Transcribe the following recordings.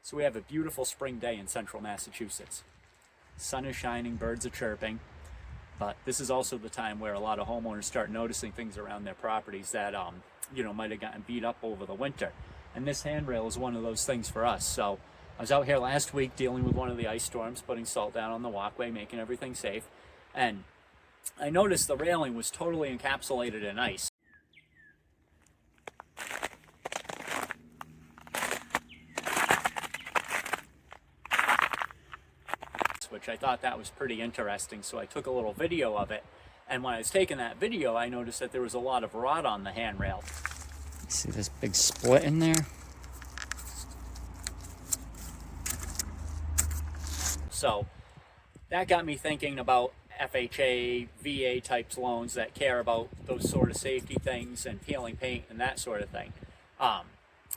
So we have a beautiful spring day in central Massachusetts. Sun is shining, birds are chirping, but this is also the time where a lot of homeowners start noticing things around their properties that might have gotten beat up over the winter. And this handrail is one of those things for us. So I was out here last week dealing with one of the ice storms, putting salt down on the walkway, making everything safe, and I noticed the railing was totally encapsulated in ice. Which I thought that was pretty interesting, so I took a little video of it, and when I was taking that video I noticed that there was a lot of rot on the handrail. See this big split in there? So that got me thinking about FHA, VA types loans that care about those sort of safety things and peeling paint and that sort of thing.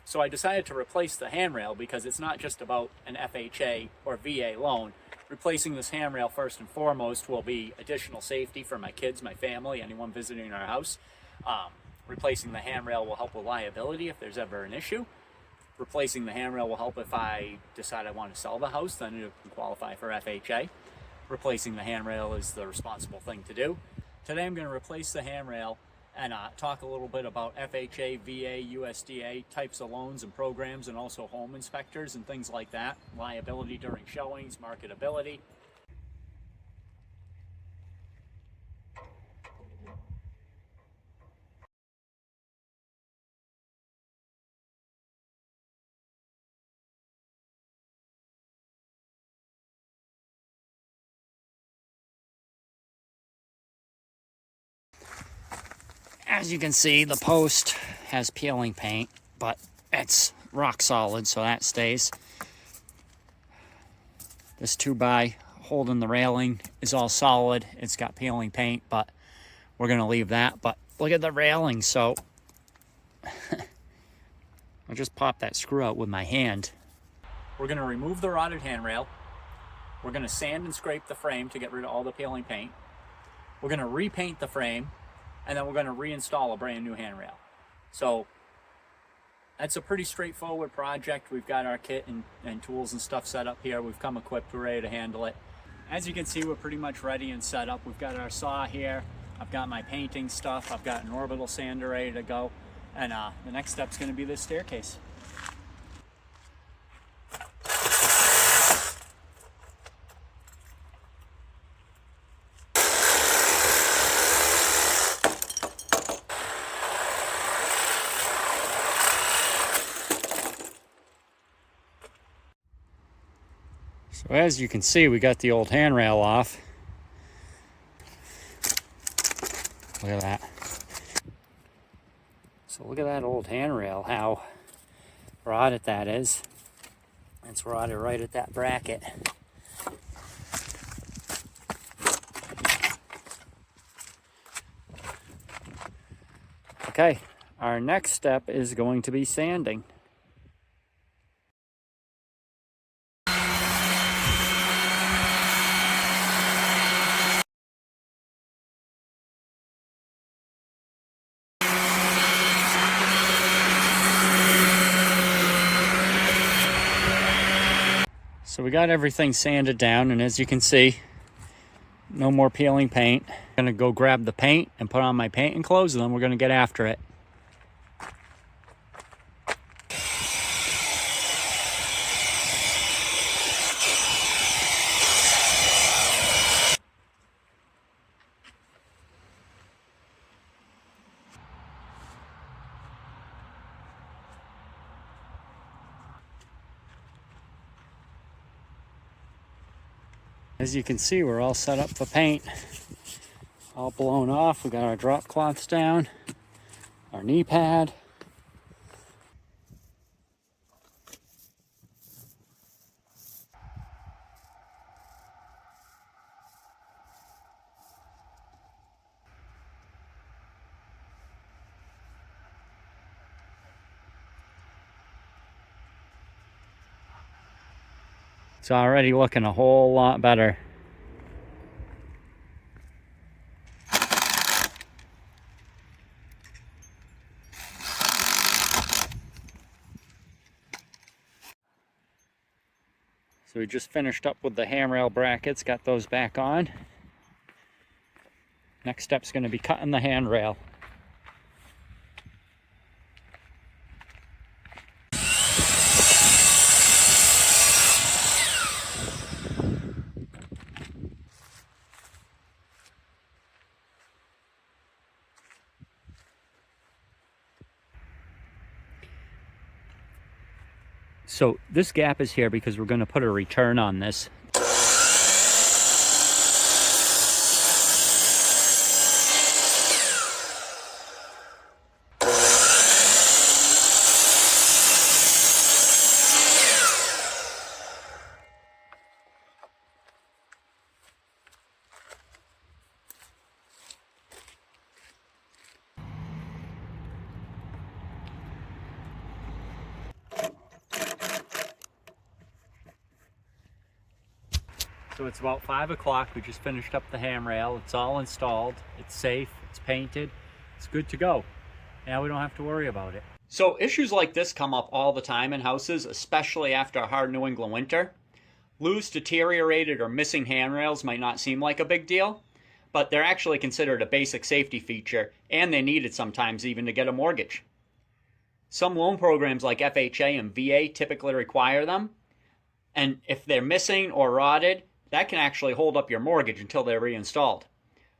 So I decided to replace the handrail because it's not just about an FHA or VA loan. Replacing this handrail first and foremost will be additional safety for my kids, my family, anyone visiting our house. Replacing the handrail will help with liability if there's ever an issue. Replacing the handrail will help if I decide I want to sell the house, then it can qualify for FHA. Replacing the handrail is the responsible thing to do. Today I'm going to replace the handrail and talk a little bit about FHA, VA, USDA types of loans and programs, and also home inspectors and things like that. Liability during showings, marketability. As you can see, the post has peeling paint, but it's rock solid, so that stays. This 2x holding the railing is all solid. It's got peeling paint, but we're going to leave that. But look at the railing. So I just popped that screw out with my hand. We're going to remove the rotted handrail. We're going to sand and scrape the frame to get rid of all the peeling paint. We're going to repaint the frame, and then we're going to reinstall a brand new handrail. So that's a pretty straightforward project. We've got our kit and tools and stuff set up here. We've come equipped, we're ready to handle it. As you can see, we're pretty much ready and set up. We've got our saw here. I've got my painting stuff. I've got an orbital sander ready to go. And the next step's going to be this staircase. So as you can see, we got the old handrail off. Look at that. So look at that old handrail, how rotted that is. It's rotted right at that bracket. Okay, our next step is going to be sanding. So we got everything sanded down, and as you can see, no more peeling paint. I'm gonna go grab the paint and put on my painting clothes, and then we're gonna get after it. As you can see, we're all set up for paint. All blown off. We got our drop cloths down, our knee pad. It's already looking a whole lot better. So we just finished up with the handrail brackets, got those back on. Next step's going to be cutting the handrail. So this gap is here because we're going to put a return on this. So it's about 5 o'clock. We just finished up the handrail. It's all installed. It's safe. It's painted. It's good to go. Now we don't have to worry about it. So issues like this come up all the time in houses, especially after a hard New England winter. Loose, deteriorated, or missing handrails might not seem like a big deal, but they're actually considered a basic safety feature, and they're needed sometimes even to get a mortgage. Some loan programs like FHA and VA typically require them, and if they're missing or rotted, that can actually hold up your mortgage until they're reinstalled.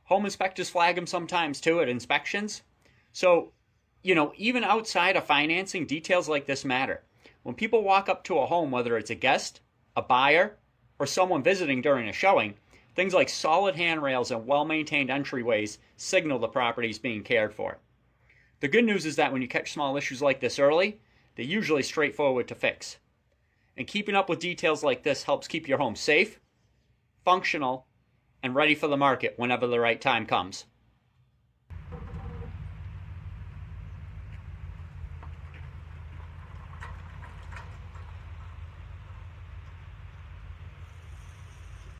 Home inspectors flag them sometimes too at inspections. So, even outside of financing, details like this matter. When people walk up to a home, whether it's a guest, a buyer, or someone visiting during a showing, things like solid handrails and well-maintained entryways signal the property is being cared for. The good news is that when you catch small issues like this early, they're usually straightforward to fix. And keeping up with details like this helps keep your home safe, functional, and ready for the market whenever the right time comes.